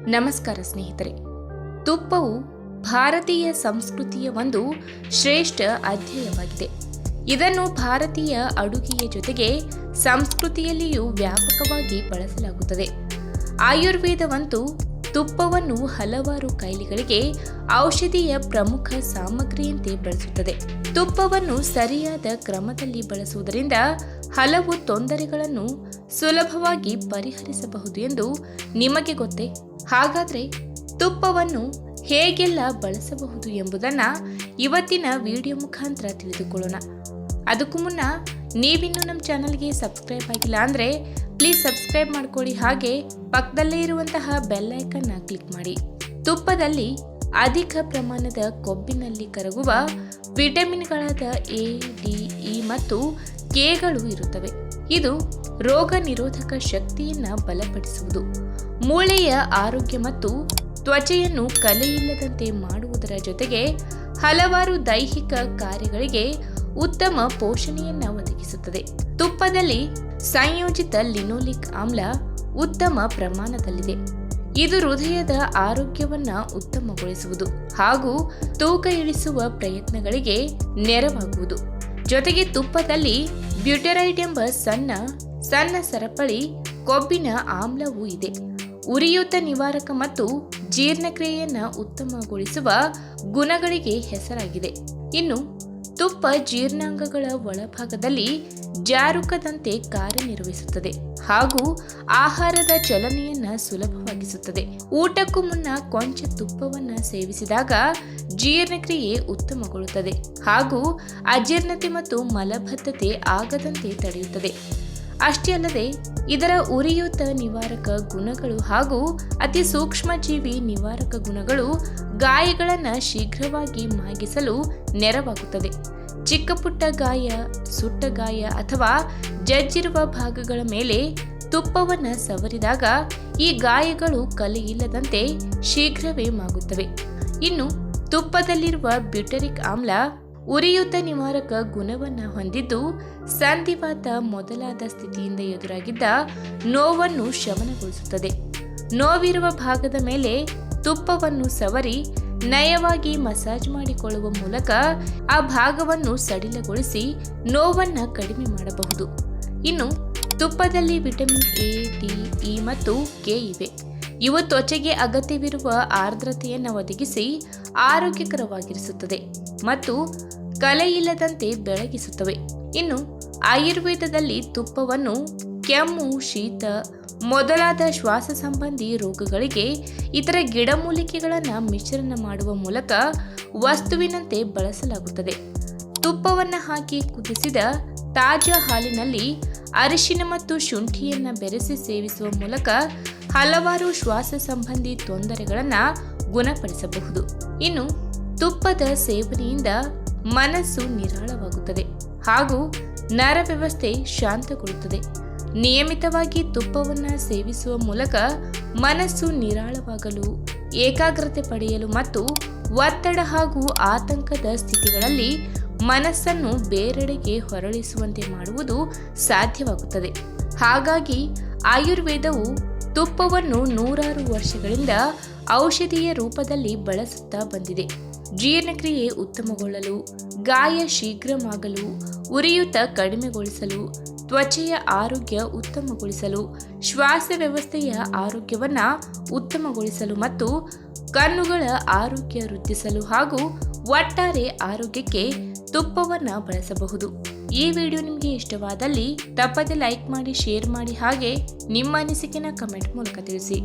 ನಮಸ್ಕಾರ ಸ್ನೇಹಿತರೆ. ತುಪ್ಪವು ಭಾರತೀಯ ಸಂಸ್ಕೃತಿಯ ಒಂದು ಶ್ರೇಷ್ಠ ಅಧ್ಯಾಯವಾಗಿದೆ. ಇದನ್ನು ಭಾರತೀಯ ಅಡುಗೆಯ ಜೊತೆಗೆ ಸಂಸ್ಕೃತಿಯಲ್ಲಿಯೂ ವ್ಯಾಪಕವಾಗಿ ಬಳಸಲಾಗುತ್ತದೆ. ಆಯುರ್ವೇದವಂತೂ ತುಪ್ಪವನ್ನು ಹಲವಾರು ಕಾಯಿಲೆಗಳಿಗೆ ಔಷಧಿಯ ಪ್ರಮುಖ ಸಾಮಗ್ರಿಯಂತೆ ಬಳಸುತ್ತದೆ. ತುಪ್ಪವನ್ನು ಸರಿಯಾದ ಕ್ರಮದಲ್ಲಿ ಬಳಸುವುದರಿಂದ ಹಲವು ತೊಂದರೆಗಳನ್ನು ಸುಲಭವಾಗಿ ಪರಿಹರಿಸಬಹುದು ಎಂದು ನಿಮಗೆ ಗೊತ್ತೇ? ಹಾಗಾದರೆ ತುಪ್ಪವನ್ನು ಹೇಗೆಲ್ಲ ಬಳಸಬಹುದು ಎಂಬುದನ್ನು ಇವತ್ತಿನ ವಿಡಿಯೋ ಮುಖಾಂತರ ತಿಳಿದುಕೊಳ್ಳೋಣ. ಅದಕ್ಕೂ ಮುನ್ನ ನೀವಿನ್ನೂ ನಮ್ಮ ಚಾನಲ್ಗೆ ಸಬ್ಸ್ಕ್ರೈಬ್ ಆಗಿಲ್ಲ ಅಂದರೆ ಪ್ಲೀಸ್ ಸಬ್ಸ್ಕ್ರೈಬ್ ಮಾಡ್ಕೊಳ್ಳಿ, ಹಾಗೆ ಪಕ್ಕದಲ್ಲೇ ಇರುವಂತಹ ಬೆಲ್ ಐಕನ್ನ ಕ್ಲಿಕ್ ಮಾಡಿ. ತುಪ್ಪದಲ್ಲಿ ಅಧಿಕ ಪ್ರಮಾಣದ ಕೊಬ್ಬಿನಲ್ಲಿ ಕರಗುವ ವಿಟಮಿನ್ಗಳಾದ ಎ, ಡಿ, ಇ ಮತ್ತು ಕೆಗಳು ಇರುತ್ತವೆ. ಇದು ರೋಗ ನಿರೋಧಕ ಶಕ್ತಿಯನ್ನು ಬಲಪಡಿಸುವುದು, ಮೂಳೆಯ ಆರೋಗ್ಯ ಮತ್ತು ತ್ವಚೆಯನ್ನು ಕಲೆಯಿಲ್ಲದಂತೆ ಮಾಡುವುದರ ಜೊತೆಗೆ ಹಲವಾರು ದೈಹಿಕ ಕಾರ್ಯಗಳಿಗೆ ಉತ್ತಮ ಪೋಷಣೆಯನ್ನು ಒದಗಿಸುತ್ತದೆ. ತುಪ್ಪದಲ್ಲಿ ಸಂಯೋಜಿತ ಲಿನೋಲಿಕ್ ಆಮ್ಲ ಉತ್ತಮ ಪ್ರಮಾಣದಲ್ಲಿದೆ. ಇದು ಹೃದಯದ ಆರೋಗ್ಯವನ್ನು ಉತ್ತಮಗೊಳಿಸುವುದು ಹಾಗೂ ತೂಕ ಇಳಿಸುವ ಪ್ರಯತ್ನಗಳಿಗೆ ನೆರವಾಗುವುದು. ಜೊತೆಗೆ ತುಪ್ಪದಲ್ಲಿ ಬ್ಯೂಟರೈಡ್ ಎಂಬ ಸಣ್ಣ ಸರಪಳಿ ಕೊಬ್ಬಿನ ಆಮ್ಲವೂ ಇದೆ. ಉರಿಯೂತ ನಿವಾರಕ ಮತ್ತು ಜೀರ್ಣಕ್ರಿಯೆಯನ್ನು ಉತ್ತಮಗೊಳಿಸುವ ಗುಣಗಳಿಗೆ ಹೆಸರಾಗಿದೆ. ಇನ್ನು ತುಪ್ಪ ಜೀರ್ಣಾಂಗಗಳ ಒಳಭಾಗದಲ್ಲಿ ಜಾರುಕದಂತೆ ಕಾರ್ಯನಿರ್ವಹಿಸುತ್ತದೆ ಹಾಗೂ ಆಹಾರದ ಚಲನೆಯನ್ನು ಸುಲಭವಾಗಿಸುತ್ತದೆ. ಊಟಕ್ಕೂ ಮುನ್ನ ಕೊಂಚ ತುಪ್ಪವನ್ನು ಸೇವಿಸಿದಾಗ ಜೀರ್ಣಕ್ರಿಯೆ ಉತ್ತಮಗೊಳ್ಳುತ್ತದೆ ಹಾಗೂ ಅಜೀರ್ಣತೆ ಮತ್ತು ಮಲಬದ್ಧತೆ ಆಗದಂತೆ ತಡೆಯುತ್ತದೆ. ಅಷ್ಟೇ ಅಲ್ಲದೆ ಇದರ ಉರಿಯೂತ ನಿವಾರಕ ಗುಣಗಳು ಹಾಗೂ ಅತಿ ಸೂಕ್ಷ್ಮ ಜೀವಿ ನಿವಾರಕ ಗುಣಗಳು ಗಾಯಗಳನ್ನು ಶೀಘ್ರವಾಗಿ ಮಾಗಿಸಲು ನೆರವಾಗುತ್ತದೆ. ಚಿಕ್ಕ ಪುಟ್ಟ ಗಾಯ, ಸುಟ್ಟ ಗಾಯ ಅಥವಾ ಜಜ್ಜಿರುವ ಭಾಗಗಳ ಮೇಲೆ ತುಪ್ಪವನ್ನು ಸವರಿದಾಗ ಈ ಗಾಯಗಳು ಕಲೆಯಿಲ್ಲದಂತೆ ಶೀಘ್ರವೇ ಮಾಗುತ್ತವೆ. ಇನ್ನು ತುಪ್ಪದಲ್ಲಿರುವ ಬ್ಯೂಟರಿಕ್ ಆಮ್ಲ ಉರಿಯೂತ ನಿವಾರಕ ಗುಣವನ್ನು ಹೊಂದಿದ್ದು ಸಂಧಿವಾತ ಮೊದಲಾದ ಸ್ಥಿತಿಯಿಂದ ಎದುರಾಗಿದ್ದ ನೋವನ್ನು ಶಮನಗೊಳಿಸುತ್ತದೆ. ನೋವಿರುವ ಭಾಗದ ಮೇಲೆ ತುಪ್ಪವನ್ನು ಸವರಿ ನಯವಾಗಿ ಮಸಾಜ್ ಮಾಡಿಕೊಳ್ಳುವ ಮೂಲಕ ಆ ಭಾಗವನ್ನು ಸಡಿಲಗೊಳಿಸಿ ನೋವನ್ನು ಕಡಿಮೆ ಮಾಡಬಹುದು. ಇನ್ನು ತುಪ್ಪದಲ್ಲಿ ವಿಟಮಿನ್ ಎ, ಡಿ, ಇ ಮತ್ತು ಕೆ ಇವೆ. ಇವು ತ್ವಚೆಗೆ ಅಗತ್ಯವಿರುವ ಆರ್ದ್ರತೆಯನ್ನು ಒದಗಿಸಿ ಆರೋಗ್ಯಕರವಾಗಿರಿಸುತ್ತದೆ ಮತ್ತು ಕಲೆಯಿಲ್ಲದಂತೆ ಬೆಳಗಿಸುತ್ತವೆ. ಇನ್ನು ಆಯುರ್ವೇದದಲ್ಲಿ ತುಪ್ಪವನ್ನು ಕೆಮ್ಮು, ಶೀತ ಮೊದಲಾದ ಶ್ವಾಸ ಸಂಬಂಧಿ ರೋಗಗಳಿಗೆ ಇತರ ಗಿಡಮೂಲಿಕೆಗಳನ್ನು ಮಿಶ್ರಣ ಮಾಡುವ ಮೂಲಕ ವಸ್ತುವಿನಂತೆ ಬಳಸಲಾಗುತ್ತದೆ. ತುಪ್ಪವನ್ನು ಹಾಕಿ ಕುದಿಸಿದ ತಾಜಾ ಹಾಲಿನಲ್ಲಿ ಅರಿಶಿನ ಮತ್ತು ಶುಂಠಿಯನ್ನು ಬೆರೆಸಿ ಸೇವಿಸುವ ಮೂಲಕ ಹಲವಾರು ಶ್ವಾಸ ಸಂಬಂಧಿ ತೊಂದರೆಗಳನ್ನು ಗುಣಪಡಿಸಬಹುದು. ಇನ್ನು ತುಪ್ಪದ ಸೇವನೆಯಿಂದ ಮನಸ್ಸು ನಿರಾಳವಾಗುತ್ತದೆ ಹಾಗೂ ನರ ವ್ಯವಸ್ಥೆ ಶಾಂತಗೊಳ್ಳುತ್ತದೆ. ನಿಯಮಿತವಾಗಿ ತುಪ್ಪವನ್ನು ಸೇವಿಸುವ ಮೂಲಕ ಮನಸ್ಸು ನಿರಾಳವಾಗಲು, ಏಕಾಗ್ರತೆ ಪಡೆಯಲು ಮತ್ತು ಒತ್ತಡ ಹಾಗೂ ಆತಂಕದ ಸ್ಥಿತಿಗಳಲ್ಲಿ ಮನಸ್ಸನ್ನು ಬೇರೆಡೆಗೆ ಹೊರಳಿಸುವಂತೆ ಮಾಡುವುದು ಸಾಧ್ಯವಾಗುತ್ತದೆ. ಹಾಗಾಗಿ ಆಯುರ್ವೇದವು ತುಪ್ಪವನ್ನು ನೂರಾರು ವರ್ಷಗಳಿಂದ ಔಷಧಿಯ ರೂಪದಲ್ಲಿ ಬಳಸುತ್ತಾ ಬಂದಿದೆ. ಜೀರ್ಣಕ್ರಿಯೆ ಉತ್ತಮಗೊಳ್ಳಲು, ಗಾಯ ಶೀಘ್ರವಾಗಲು, ಉರಿಯೂತ ಕಡಿಮೆಗೊಳಿಸಲು, ತ್ವಚೆಯ ಆರೋಗ್ಯ ಉತ್ತಮಗೊಳಿಸಲು, ಶ್ವಾಸ ವ್ಯವಸ್ಥೆಯ ಆರೋಗ್ಯವನ್ನು ಉತ್ತಮಗೊಳಿಸಲು ಮತ್ತು ಕಣ್ಣುಗಳ ಆರೋಗ್ಯ ವೃದ್ಧಿಸಲು ಹಾಗೂ ಒಟ್ಟಾರೆ ಆರೋಗ್ಯಕ್ಕೆ ತುಪ್ಪವನ್ನು ಬಳಸಬಹುದು. ಈ ವಿಡಿಯೋ ನಿಮಗೆ ಇಷ್ಟವಾದಲ್ಲಿ ತಪ್ಪದೆ ಲೈಕ್ ಮಾಡಿ, ಶೇರ್ ಮಾಡಿ, ಹಾಗೆ ನಿಮ್ಮ ಅನಿಸಿಕೆನ ಕಮೆಂಟ್ ಮೂಲಕ ತಿಳಿಸಿ.